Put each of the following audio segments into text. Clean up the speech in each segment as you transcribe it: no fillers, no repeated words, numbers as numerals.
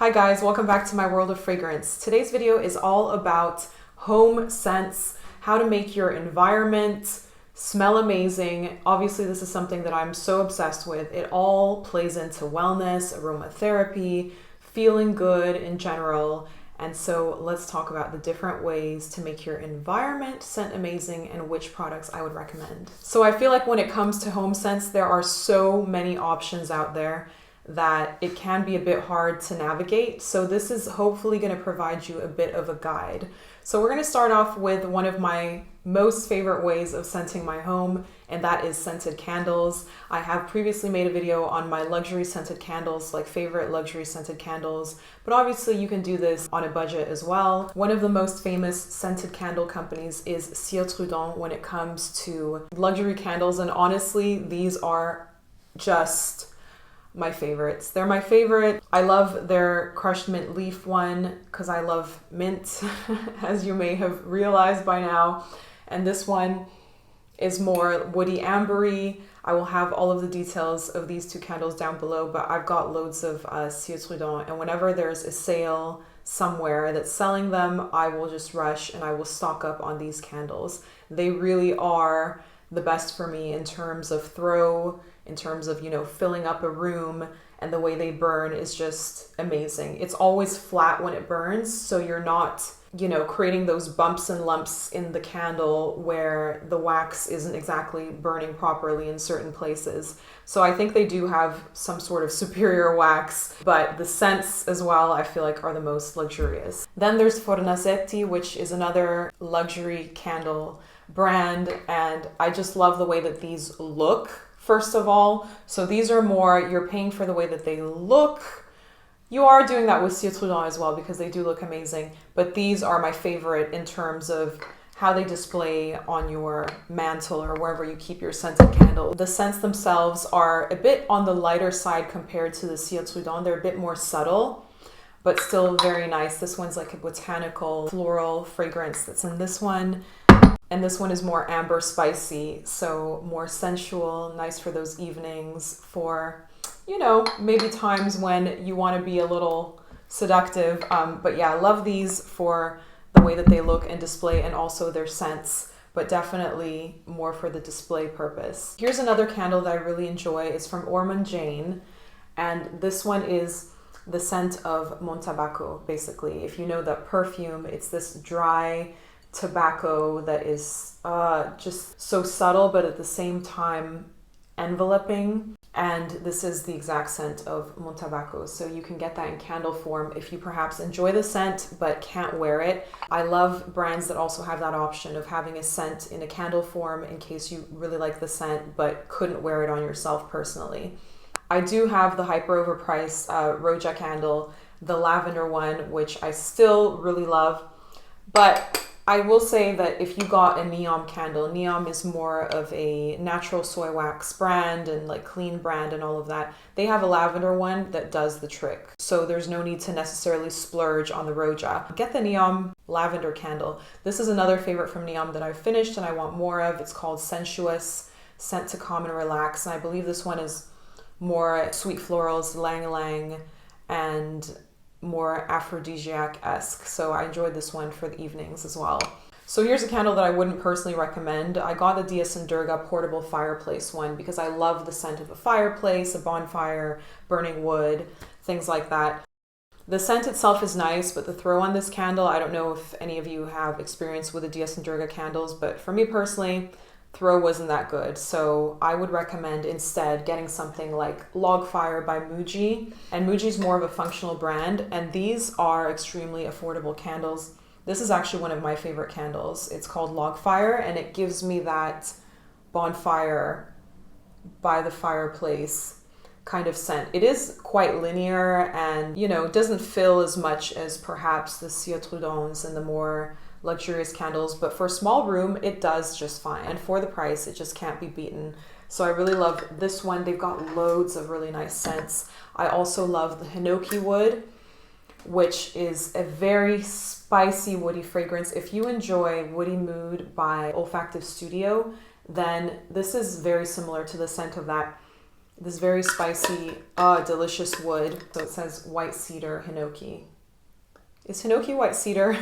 Hi guys, welcome back to my world of fragrance. Today's video is all about home scents, how to make your environment smell amazing. Obviously, this is something that I'm so obsessed with. It all plays into wellness, aromatherapy, feeling good in general. And so let's talk about the different ways to make your environment scent amazing and which products I would recommend. So I feel like when it comes to home scents, there are so many options out there that it can be a bit hard to navigate. So this is hopefully going to provide you a bit of a guide. So we're going to start off with one of my most favorite ways of scenting my home, and that is scented candles. I have previously made a video on my luxury scented candles, like favorite luxury scented candles, but obviously you can do this on a budget as well. One of the most famous scented candle companies is Cire Trudon when it comes to luxury candles, and honestly, these are just my favorites. They're my favorite. I love their crushed mint leaf one because I love mint, as you may have realized by now. And this one is more woody ambery. I will have all of the details of these two candles down below, but I've got loads of Cire Trudon, and whenever there's a sale somewhere that's selling them, I will just rush and I will stock up on these candles. They really are the best for me in terms of throw, in terms of, filling up a room, and the way they burn is just amazing. It's always flat when it burns, so you're not, creating those bumps and lumps in the candle where the wax isn't exactly burning properly in certain places. So I think they do have some sort of superior wax, but the scents as well, I feel like, are the most luxurious. Then there's Fornasetti, which is another luxury candle brand, and I just love the way that these look. First of all, so these are more, you're paying for the way that they look. You are doing that with Cire Trudon as well because they do look amazing, but these are my favorite in terms of how they display on your mantle or wherever you keep your scented candle. The scents themselves are a bit on the lighter side compared to the Cire Trudon. They're a bit more subtle, but still very nice. This one's like a botanical floral fragrance that's in this one. And this one is more amber spicy, so more sensual, nice for those evenings, for, maybe times when you want to be a little seductive. But yeah, I love these for the way that they look and display, and also their scents, but definitely more for the display purpose. Here's another candle that I really enjoy. It's from Ormonde Jayne, and this one is the scent of Montabaco, basically. If you know that perfume, it's this dry tobacco that is just so subtle, but at the same time enveloping. And this is the exact scent of Montabaco. So you can get that in candle form if you perhaps enjoy the scent but can't wear it. I love brands that also have that option of having a scent in a candle form in case you really like the scent but couldn't wear it on yourself personally. I do have the hyper overpriced ROJA candle, the lavender one, which I still really love. But I will say that if you got a NEOM candle, NEOM is more of a natural soy wax brand and like clean brand and all of that. They have a lavender one that does the trick. So there's no need to necessarily splurge on the ROJA. Get the NEOM lavender candle. This is another favorite from NEOM that I've finished and I want more of. It's called Sensuous, Scent to Calm and Relax. And I believe this one is more sweet florals, lang lang, and more aphrodisiac-esque. So I enjoyed this one for the evenings as well. So here's a candle that I wouldn't personally recommend. I got the Dia Sandurga portable fireplace one because I love the scent of a fireplace, a bonfire, burning wood, things like that. The scent itself is nice, but the throw on this candle, I don't know if any of you have experience with the Dia Sandurga candles, but for me personally, throw wasn't that good. So I would recommend instead getting something like Log Fire by Muji. And Muji's more of a functional brand, and these are extremely affordable candles. This is actually one of my favorite candles. It's called Log Fire, and it gives me that bonfire by the fireplace kind of scent. It is quite linear and, it doesn't fill as much as perhaps the Cire Trudons and the more luxurious candles, but for a small room, it does just fine. And for the price, it just can't be beaten. So I really love this one. They've got loads of really nice scents. I also love the Hinoki Wood, which is a very spicy woody fragrance. If you enjoy Woody Mood by Olfactive Studio, then this is very similar to the scent of that. This very spicy, delicious wood. So it says white cedar Hinoki. Is Hinoki white cedar?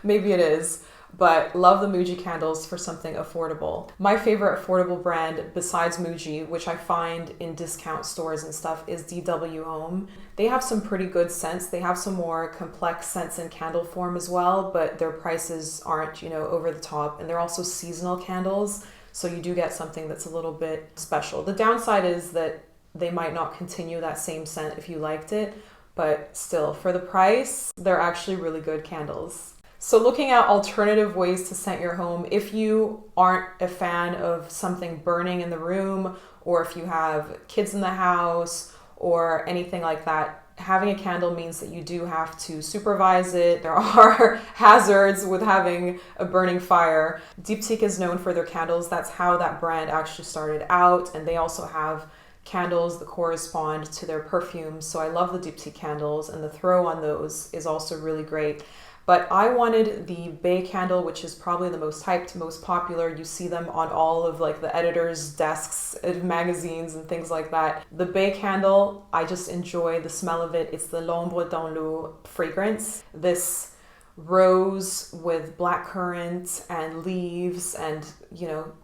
Maybe it is, but love the Muji candles for something affordable. My favorite affordable brand besides Muji, which I find in discount stores and stuff, is DW Home. They have some pretty good scents. They have some more complex scents in candle form as well, but their prices aren't, over the top. And they're also seasonal candles, so you do get something that's a little bit special. The downside is that they might not continue that same scent if you liked it, but still, for the price, they're actually really good candles. So looking at alternative ways to scent your home, if you aren't a fan of something burning in the room, or if you have kids in the house or anything like that, having a candle means that you do have to supervise it. There are hazards with having a burning fire. Diptyque is known for their candles. That's how that brand actually started out. And they also have candles that correspond to their perfumes. So I love the Diptyque candles, and the throw on those is also really great. But I wanted the Baies candle, which is probably the most hyped, most popular. You see them on all of the editors' desks of magazines and things like that. The Baies candle, I just enjoy the smell of it. It's the L'Ombre dans l'eau fragrance. This rose with blackcurrant and leaves and,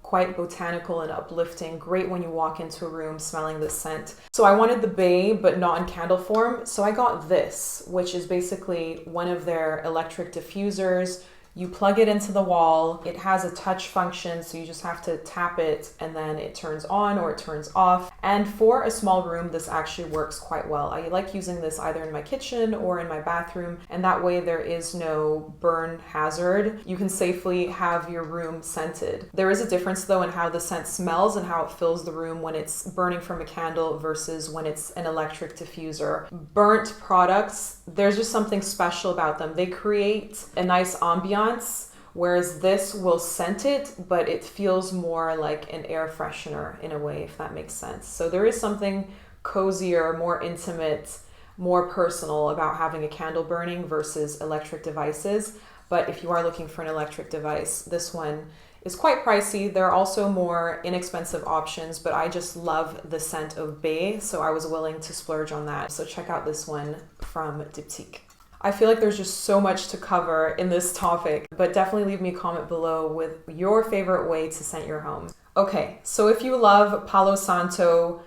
quite botanical and uplifting. Great when you walk into a room smelling this scent. So I wanted the Baies, but not in candle form. So I got this, which is basically one of their electric diffusers. You plug it into the wall. It has a touch function, so you just have to tap it and then it turns on or it turns off. And for a small room, this actually works quite well. I like using this either in my kitchen or in my bathroom, and that way there is no burn hazard. You can safely have your room scented. There is a difference though in how the scent smells and how it fills the room when it's burning from a candle versus when it's an electric diffuser. Burnt products, there's just something special about them. They create a nice ambiance, whereas this will scent it, but it feels more like an air freshener in a way, if that makes sense. So there is something cozier, more intimate, more personal about having a candle burning versus electric devices. But if you are looking for an electric device, this one is quite pricey. There are also more inexpensive options, but I just love the scent of Baies, so I was willing to splurge on that. So check out this one from Diptyque. I feel like there's just so much to cover in this topic, but definitely leave me a comment below with your favorite way to scent your home. Okay, so if you love Palo Santo,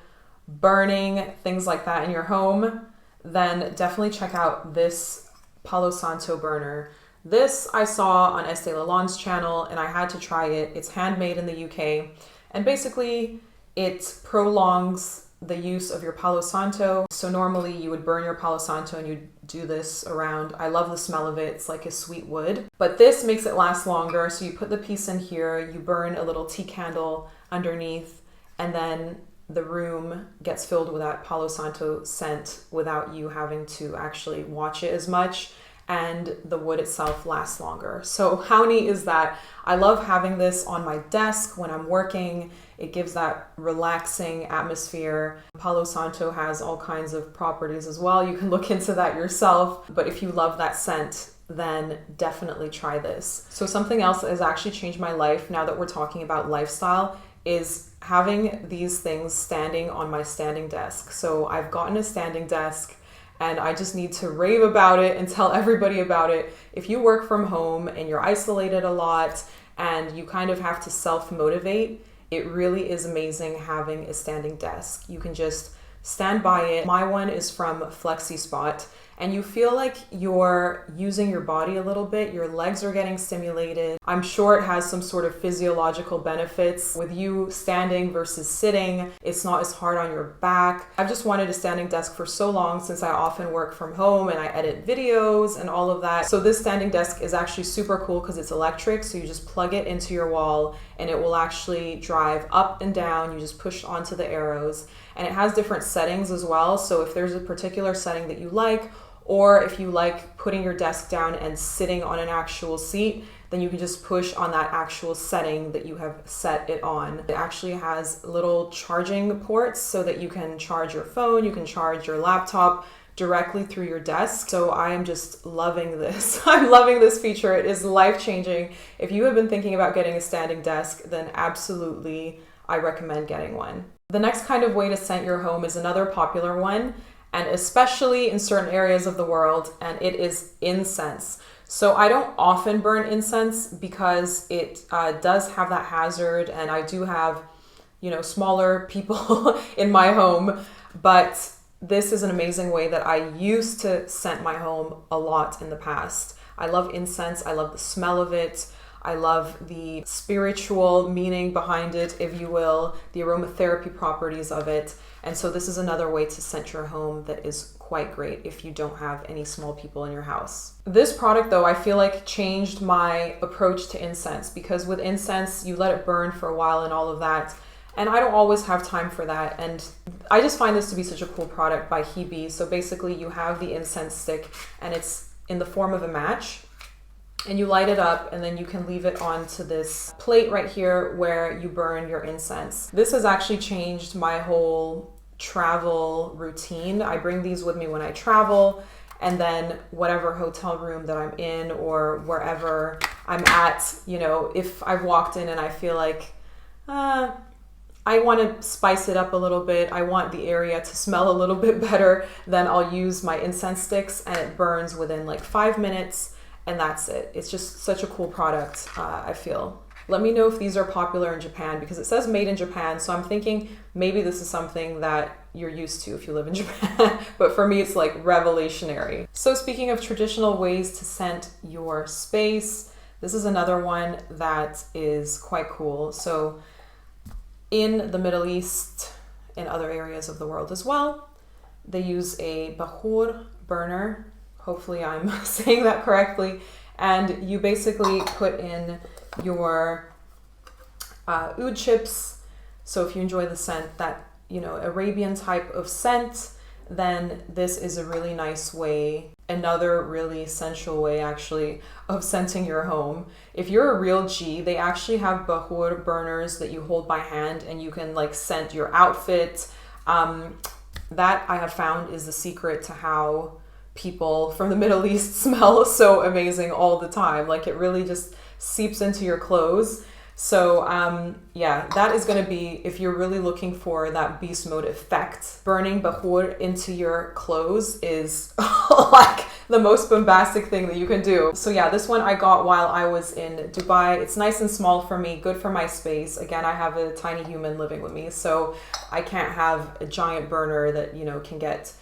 burning, things like that in your home, then definitely check out this Palo Santo burner. This I saw on Estee Lauder's channel and I had to try it. It's handmade in the UK, and basically it prolongs the use of your Palo Santo. So normally you would burn your Palo Santo and you'd do this around. I love the smell of it. It's like a sweet wood, but this makes it last longer. So you put the piece in here, you burn a little tea candle underneath, and then the room gets filled with that Palo Santo scent without you having to actually watch it as much. And the wood itself lasts longer. So how neat is that? I love having this on my desk when I'm working. It gives that relaxing atmosphere. Palo Santo has all kinds of properties as well. You can look into that yourself. But if you love that scent, then definitely try this. So something else that has actually changed my life now that we're talking about lifestyle is having these things standing on my standing desk. So I've gotten a standing desk, and I just need to rave about it and tell everybody about it. If you work from home and you're isolated a lot and you kind of have to self-motivate, it really is amazing having a standing desk. You can just stand by it. My one is from FlexiSpot, and you feel like you're using your body a little bit. Your legs are getting stimulated. I'm sure it has some sort of physiological benefits with you standing versus sitting. It's not as hard on your back. I've just wanted a standing desk for so long since I often work from home and I edit videos and all of that. So this standing desk is actually super cool because it's electric. So you just plug it into your wall and it will actually drive up and down. You just push onto the arrows, and it has different settings as well. So if there's a particular setting that you like, or if you like putting your desk down and sitting on an actual seat, then you can just push on that actual setting that you have set it on. It actually has little charging ports so that you can charge your phone, you can charge your laptop directly through your desk. So I am just loving this. I'm loving this feature. It is life-changing. If you have been thinking about getting a standing desk, then absolutely I recommend getting one. The next kind of way to scent your home is another popular one, and especially in certain areas of the world, and it is incense. So I don't often burn incense because it does have that hazard, and I do have, smaller people in my home, but this is an amazing way that I used to scent my home a lot in the past. I love incense. I love the smell of it. I love the spiritual meaning behind it, if you will, the aromatherapy properties of it. And so this is another way to scent your home that is quite great if you don't have any small people in your house. This product, though, I feel like changed my approach to incense, because with incense, you let it burn for a while and all of that. And I don't always have time for that. And I just find this to be such a cool product by Hibi. So basically you have the incense stick and it's in the form of a match. And you light it up, and then you can leave it onto this plate right here where you burn your incense. This has actually changed my whole travel routine. I bring these with me when I travel, and then whatever hotel room that I'm in or wherever I'm at, if I've walked in and I feel like, I want to spice it up a little bit, I want the area to smell a little bit better, then I'll use my incense sticks, and it burns within like 5 minutes. And that's it. It's just such a cool product, I feel. Let me know if these are popular in Japan, because it says made in Japan. So I'm thinking maybe this is something that you're used to if you live in Japan. But for me, it's like revolutionary. So speaking of traditional ways to scent your space, this is another one that is quite cool. So in the Middle East and other areas of the world as well, they use a Bakhoor burner. Hopefully I'm saying that correctly. And you basically put in your oud chips. So if you enjoy the scent, that, Arabian type of scent, then this is a really nice way, another really sensual way actually of scenting your home. If you're a real G, they actually have Bakhoor burners that you hold by hand and you can like scent your outfit. That I have found is the secret to how people from the Middle East smell so amazing all the time. Like it really just seeps into your clothes. So yeah, that is going to be, if you're really looking for that beast mode effect, burning Bakhoor into your clothes is like the most bombastic thing that you can do. So yeah, this one I got while I was in Dubai. It's nice and small for me, good for my space. Again, I have a tiny human living with me, so I can't have a giant burner that, can get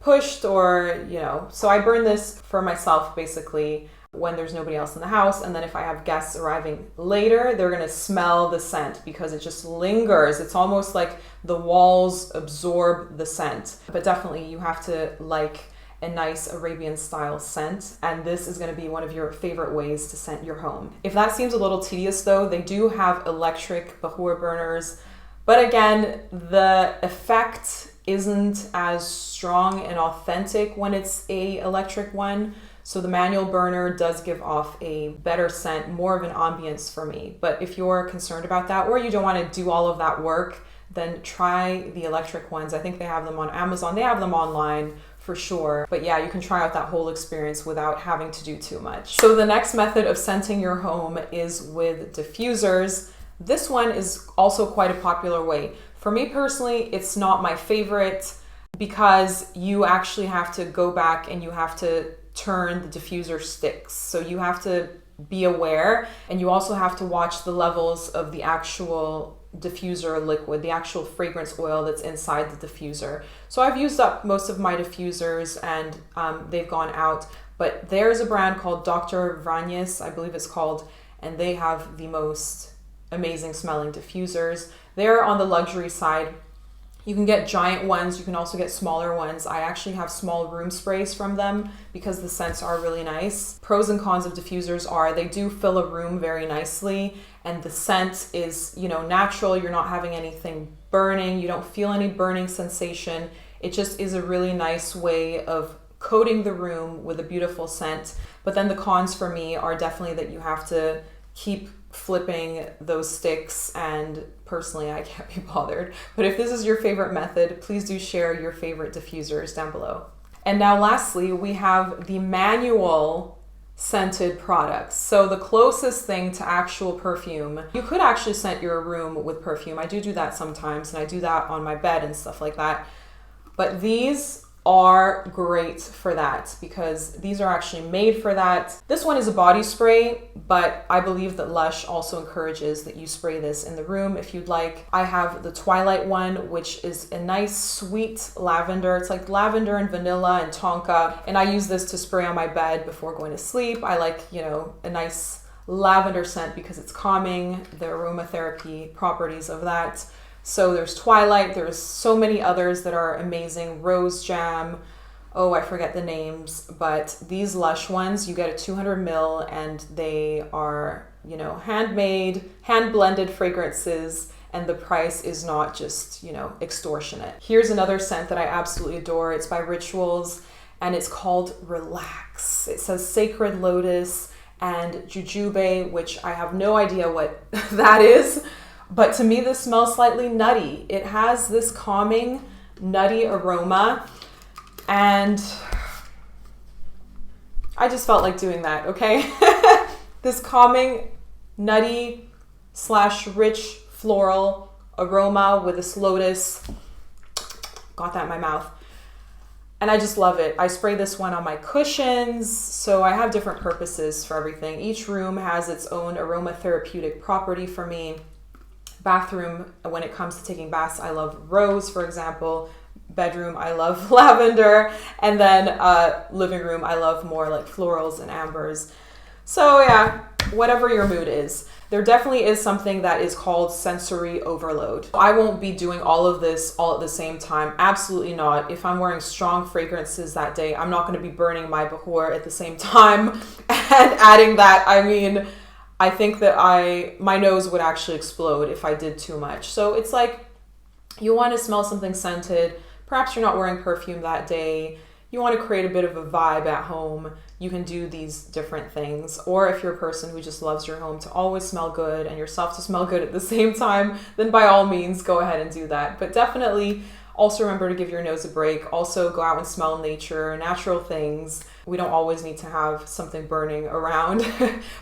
pushed or, so I burn this for myself basically when there's nobody else in the house. And then if I have guests arriving later, they're going to smell the scent because it just lingers. It's almost like the walls absorb the scent. But definitely you have to like a nice Arabian style scent. And this is going to be one of your favorite ways to scent your home. If that seems a little tedious though, they do have electric Bakhoor burners. But again, the effect isn't as strong and authentic when it's a electric one. So the manual burner does give off a better scent, more of an ambience for me. But if you're concerned about that, or you don't want to do all of that work, then try the electric ones. I think they have them on Amazon. They have them online for sure. But yeah, you can try out that whole experience without having to do too much. So the next method of scenting your home is with diffusers. This one is also quite a popular way. For me personally, it's not my favorite because you actually have to go back and you have to turn the diffuser sticks. So you have to be aware, and you also have to watch the levels of the actual diffuser liquid, the actual fragrance oil that's inside the diffuser. So I've used up most of my diffusers and they've gone out, but there's a brand called Dr. Vranjes, I believe it's called, and they have the most amazing smelling diffusers. They're on the luxury side. You can get giant ones. You can also get smaller ones. I actually have small room sprays from them because the scents are really nice. Pros and cons of diffusers are they do fill a room very nicely, and the scent is, natural. You're not having anything burning. You don't feel any burning sensation. It just is a really nice way of coating the room with a beautiful scent. But then the cons for me are definitely that you have to keep flipping those sticks, and personally I can't be bothered. But if this is your favorite method, please do share your favorite diffusers down below. And now lastly, we have the manual scented products. So the closest thing to actual perfume, you could actually scent your room with perfume. I do that sometimes, and I do that on my bed and stuff like that. But these are great for that because these are actually made for that. This one is a body spray, but I believe that Lush also encourages that you spray this in the room if you'd like. I have the Twilight one, which is a nice sweet lavender. It's like lavender and vanilla and tonka, and I use this to spray on my bed before going to sleep. I like, you know, a nice lavender scent because it's calming, the aromatherapy properties of that. So there's Twilight, there's so many others that are amazing. Rose Jam, oh, I forget the names, but these Lush ones, you get a 200 ml and they are, you know, handmade, hand blended fragrances, and the price is not just, you know, extortionate. Here's another scent that I absolutely adore. It's by Rituals and it's called Relax. It says Sacred Lotus and Jujube, which I have no idea what that is. But to me, this smells slightly nutty. It has this calming, nutty aroma. And I just felt like doing that, okay? This calming, nutty / rich floral aroma with this lotus. Got that in my mouth. And I just love it. I spray this one on my cushions. So I have different purposes for everything. Each room has its own aromatherapeutic property for me. Bathroom, when it comes to taking baths, I love rose, for example. Bedroom, I love lavender. And then living room, I love more like florals and ambers. So yeah, whatever your mood is. There definitely is something that is called sensory overload. I won't be doing all of this all at the same time. Absolutely not. If I'm wearing strong fragrances that day, I'm not going to be burning my Bakhoor at the same time and adding that. I mean, I think that my nose would actually explode if I did too much. So it's like, you want to smell something scented. Perhaps you're not wearing perfume that day. You want to create a bit of a vibe at home. You can do these different things. Or if you're a person who just loves your home to always smell good and yourself to smell good at the same time, then by all means, go ahead and do that. But definitely also remember to give your nose a break. Also go out and smell nature, natural things. We don't always need to have something burning around.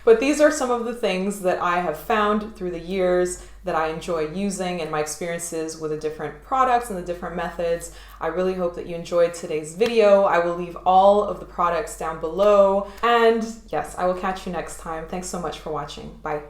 But these are some of the things that I have found through the years that I enjoy using and my experiences with the different products and the different methods. I really hope that you enjoyed today's video. I will leave all of the products down below. And yes, I will catch you next time. Thanks so much for watching. Bye.